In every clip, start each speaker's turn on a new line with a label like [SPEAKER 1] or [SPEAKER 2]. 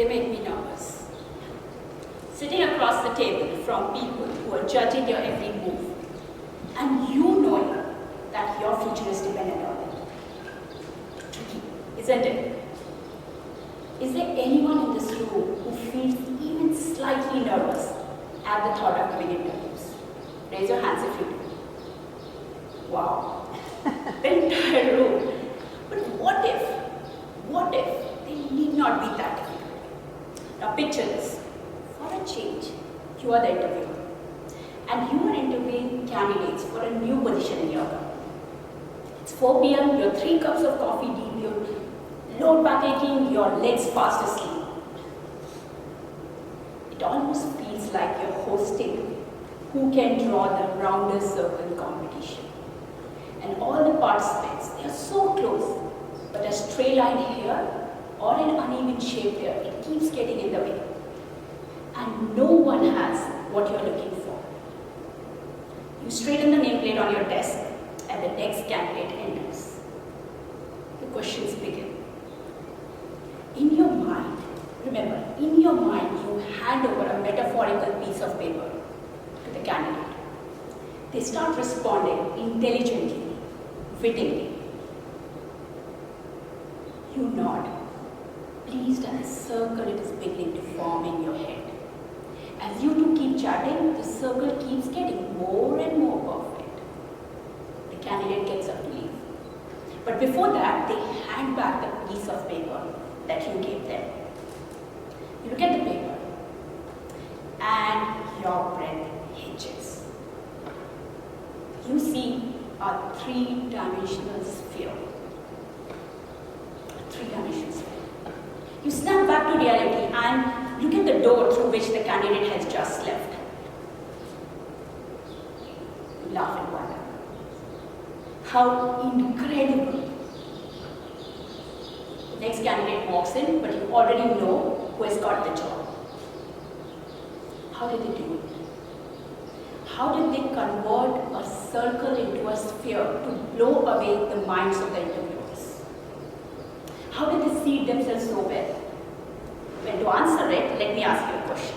[SPEAKER 1] they make me nervous. Sitting across the table from people who are judging your every move, and you knowing that your future is dependent on it. Tricky, isn't it? Is there anyone in this room who feels even slightly nervous at the thought of giving interviews? Raise your hands if you do. Wow, the entire room. But what if they need not be that difficult? Now picture this. For a change, you are the interviewer. And you are interviewing candidates for a new position in your company. It's 4 p.m., you're 3 cups of coffee deep, you're low back aching, your legs fast asleep. It almost feels like you're hosting who can draw the roundest circle competition. And all the participants, they are so close, but a stray line here or an uneven shape here, it keeps getting in the way. And no one has what you're looking for. You straighten the nameplate on your desk, and the next candidate enters. The questions begin. In your mind, remember, in your mind, you hand over a metaphorical piece of paper to the candidate. They start responding intelligently, wittingly. You nod, pleased at the circle it is beginning to form in your head. As you two keep chatting, the circle keeps getting more and more perfect. The candidate gets up to leave. But before that, they hand back the piece of paper that you gave them. You look at the paper, and your breath hitches. You see a 3-dimensional sphere. A 3-dimensional sphere. You snap back to reality and look at the door through which the candidate has just left. You laugh and wonder. How incredible. The next candidate walks in, but you already know who has got the job. How did they do it? How did they convert a circle into a sphere to blow away the minds of the interviewers? How did they see themselves so well? Well, to answer it, let me ask you a question.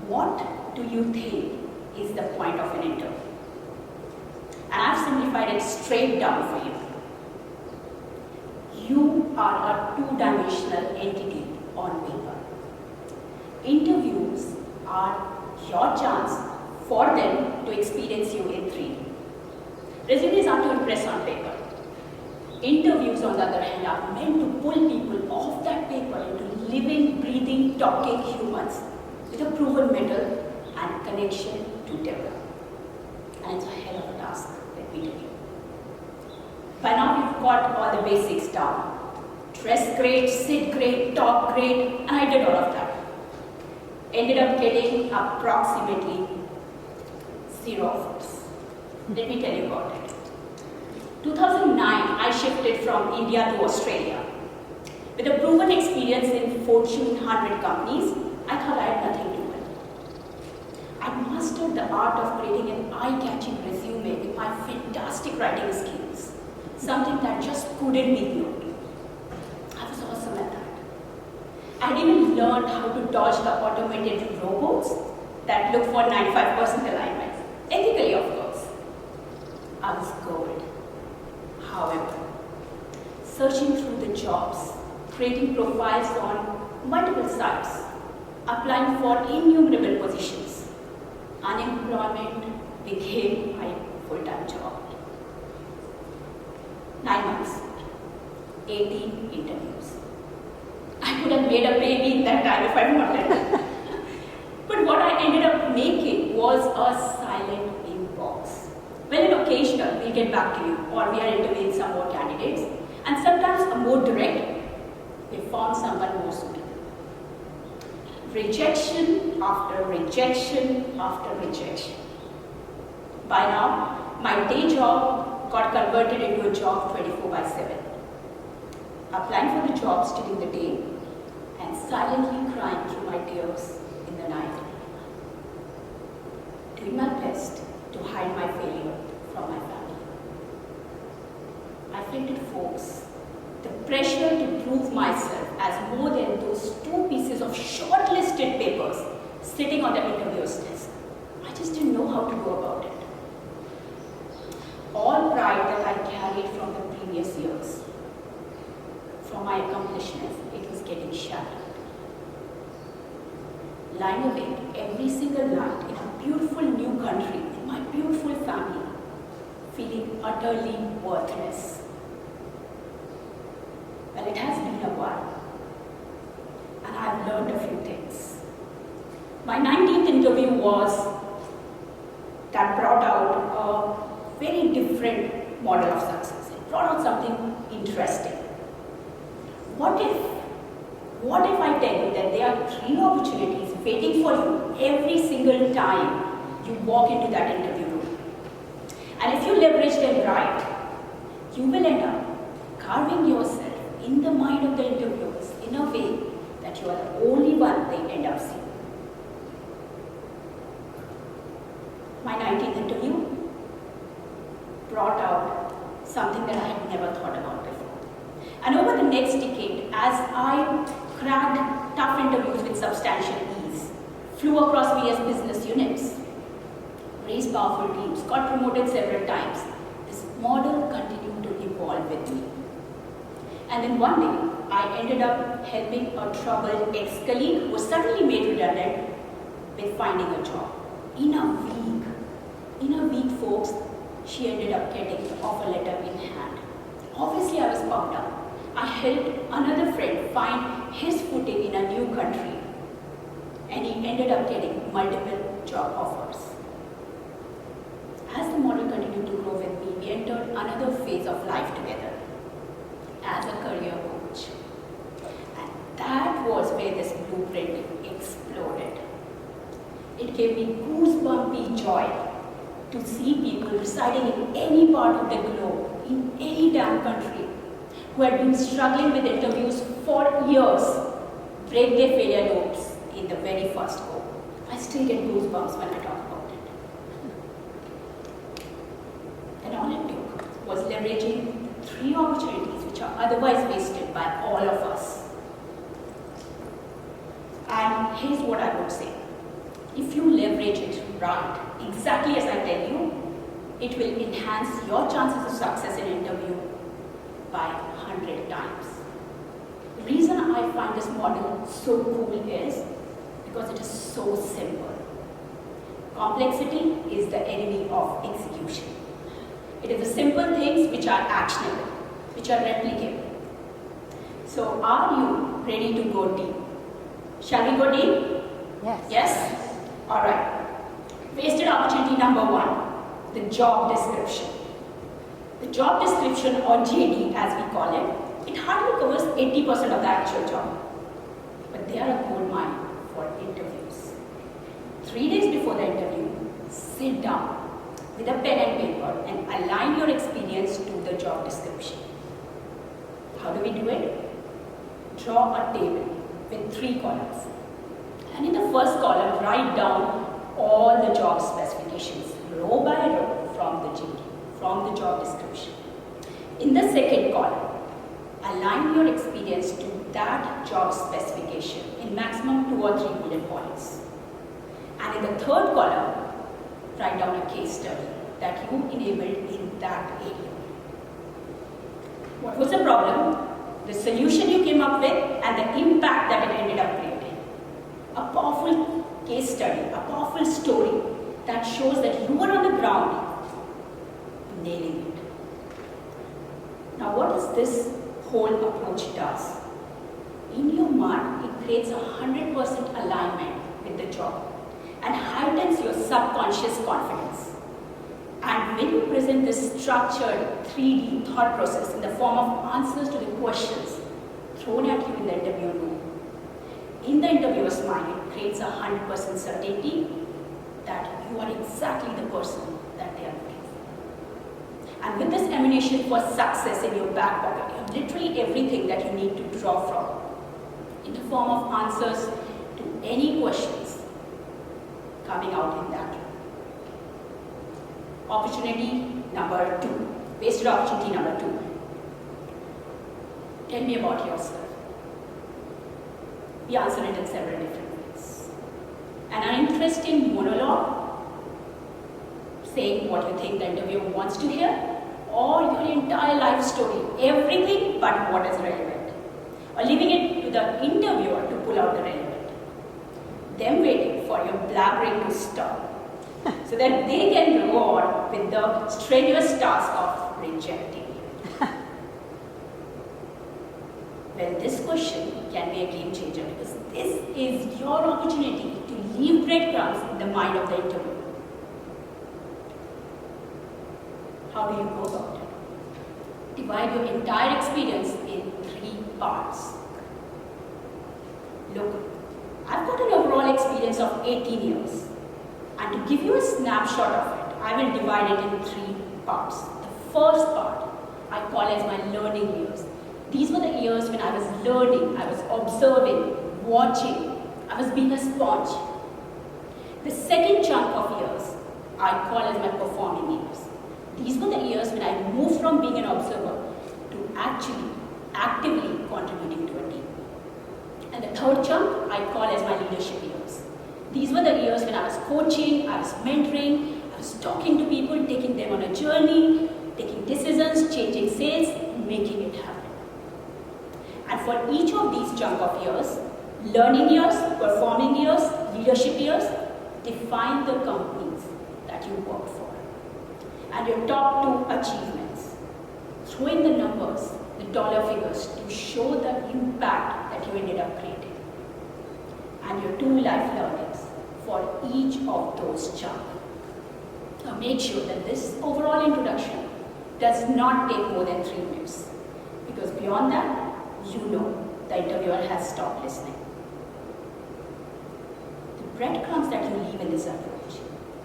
[SPEAKER 1] What do you think is the point of an interview? And I've simplified it straight down for you. You are a 2-dimensional entity on paper. Interviews are your chance for them to experience you in 3D. Resumes are to impress on paper. Interviews, on the other hand, are meant to pull people off that paper into living, breathing, talking humans with a proven metal and connection to develop. And it's a hell of a task, let me tell you. By now, you've got all the basics down. Dress great, sit great, talk great, and I did all of that. Ended up getting approximately 0 offers. Let me tell you about it. 2009, I shifted from India to Australia. With a proven experience in Fortune 100 companies, I thought I had nothing to do. I mastered the art of creating an eye-catching resume with my fantastic writing skills, something that just couldn't be ignored. I was awesome at that. I had even learned how to dodge the automated robots that look for 95% alignment. Ethically, of course. I was gold. However, searching through the jobs, creating profiles on multiple sites, applying for innumerable positions, unemployment became my full-time job. 9 months, 18 interviews. I could have made a baby in that time if I wanted. But what I ended up making was a silent inbox. Well, an occasional, we'll get back to you, or we are interviewing some more candidates, and sometimes a more direct, we found someone more suitable. Rejection after rejection after rejection. By now, my day job got converted into a job 24/7. Applying for the jobs during the day and silently crying through my tears in the night. Doing my best to hide my failure from my family. I afflicted folks. The pressure to prove myself has more than those 2 pieces of shortlisted papers sitting on the interviewer's desk. I just didn't know how to go about it. All pride that I carried from the previous years, from my accomplishments, it was getting shattered. Lying awake every single night in a beautiful new country, in my beautiful family, feeling utterly worthless. Well, it has been a while, and I have learned a few things. My 19th interview that brought out a very different model of success. It brought out something interesting. What if I tell you that there are 3 opportunities waiting for you every single time you walk into that interview room? And if you leverage them right, you will end up carving yourself in the mind of the interviewers in a way that you are the only one they end up seeing. My 19th interview brought out something that I had never thought about before. And over the next decade, as I cracked tough interviews with substantial ease, flew across various business units, raised powerful teams, got promoted several times, this model continued to evolve with me. And then one day, I ended up helping a troubled ex-colleague who was suddenly made redundant with finding a job. In a week, folks, she ended up getting the offer letter in hand. Obviously, I was pumped up. I helped another friend find his footing in a new country, and he ended up getting multiple job offers. As the model continued to grow with me, we entered another phase of life together as a career coach. And that was where this blueprint exploded. It gave me goosebumpy joy to see people residing in any part of the globe, in any damn country, who had been struggling with interviews for years, break their failure loops in the very first go. I still get goosebumps when I talk about it. And all it took was leveraging 3 opportunities which are otherwise wasted by all of us. And here's what I would say. If you leverage it right, exactly as I tell you, it will enhance your chances of success in an interview by 100 times. The reason I find this model so cool is because it is so simple. Complexity is the enemy of execution. It is the simple things which are actionable, which are replicable. So are you ready to go deep? Shall we go deep?
[SPEAKER 2] Yes.
[SPEAKER 1] Yes? Alright. Wasted opportunity number 1, the job description. The job description, or JD as we call it, it hardly covers 80% of the actual job. But they are a gold mine for interviews. 3 days before the interview, sit down with a pen and paper and align your experience to the job description. How do we do it? Draw a table with 3 columns. And in the first column, write down all the job specifications, row by row from the JD, from the job description. In the second column, align your experience to that job specification in maximum 2 or 3 bullet points. And in the third column, write down a case study that you enabled in that area. What was the problem? The solution you came up with and the impact that it ended up creating. A powerful case study, a powerful story that shows that you were on the ground nailing it. Now what does this whole approach does? In your mind, it creates 100% alignment with the job and heightens your subconscious confidence. And when you present this structured 3D thought process in the form of answers to the questions thrown at you in the interview room, in the interviewer's mind, it creates 100% certainty that you are exactly the person that they are looking for. And with this ammunition for success in your back pocket, you have literally everything that you need to draw from in the form of answers to any questions coming out in that room. Opportunity number 2, wasted opportunity number 2. Tell me about yourself. We answer it in several different ways. An interesting monologue, saying what you think the interviewer wants to hear, or your entire life story, everything but what is relevant, or leaving it to the interviewer to pull out the relevant. Them waiting for your blabbering to stop so that they can go on with the strenuous task of rejecting you. Well, this question can be a game changer because this is your opportunity to leave breadcrumbs in the mind of the interviewer. How do you go about it? Divide your entire experience in 3 parts. Look, I've got an overall experience of 18 years. And to give you a snapshot of it, I will divide it in 3 parts. The first part I call as my learning years. These were the years when I was learning, I was observing, watching, I was being a sponge. The second chunk of years I call as my performing years. These were the years when I moved from being an observer to actually actively contributing to a team. And the third chunk I call as my leadership years. These were the years when I was coaching, I was mentoring, I was talking to people, taking them on a journey, taking decisions, changing sales, making it happen. And for each of these chunk of years, learning years, performing years, leadership years, define the companies that you work for. And your top 2 achievements. Throw in the numbers, the dollar figures to show the impact that you ended up creating. And your 2 life learnings for each of those chunks. Now make sure that this overall introduction does not take more than 3 minutes. Because beyond that, you know the interviewer has stopped listening. The breadcrumbs that you leave in this approach,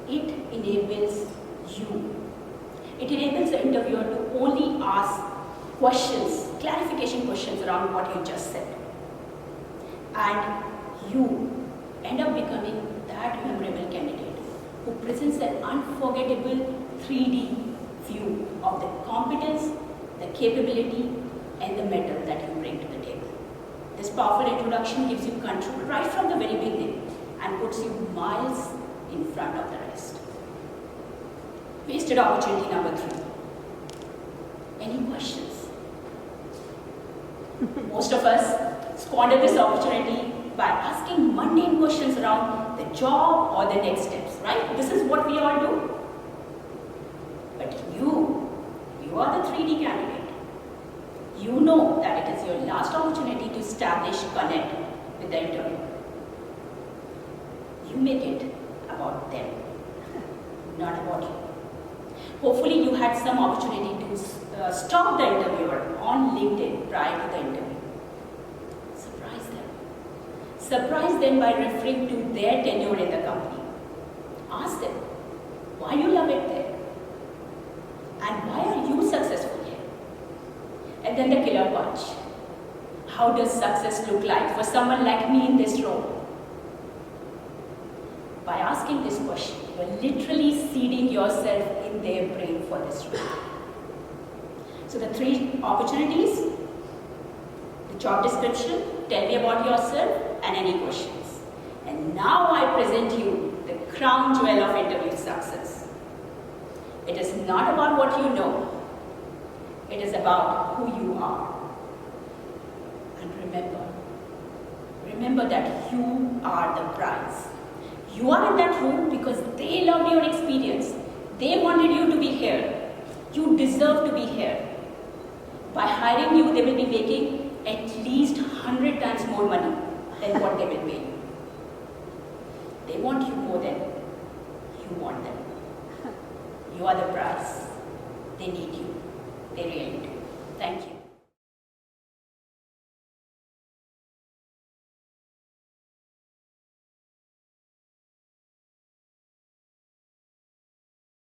[SPEAKER 1] it enables you. It enables the interviewer to only ask questions, clarification questions around what you just said. And you end up becoming that memorable candidate who presents an unforgettable 3D view of the competence, the capability, and the mettle that you bring to the table. This powerful introduction gives you control right from the very beginning and puts you miles in front of the rest. Wasted opportunity number 3. Any questions? Most of us squander this opportunity by asking mundane questions around the job or the next steps, right? This is what we all do. But you are the 3D candidate. You know that it is your last opportunity to establish connect with the interviewer. You make it about them, not about you. Hopefully you had some opportunity to stalk the interviewer on LinkedIn prior to the interview. Surprise them. Surprise them by referring to their tenure in the company. Ask them why you love it there and why are you successful here. And then the killer punch. How does success look like for someone like me in this role? By asking this question, you are literally seeding yourself in their brain for this role. So the 3 opportunities, the job description, tell me about yourself, and any questions. And now I present you the crown jewel of interview success. It is not about what you know. It is about who you are. And remember that you are the prize. You are in that room because they loved your experience. They wanted you to be here. You deserve to be here. By hiring you, they will be making at least 100 times more money than what they will pay you. They want you more than you want them. You are the prize. They need you. They really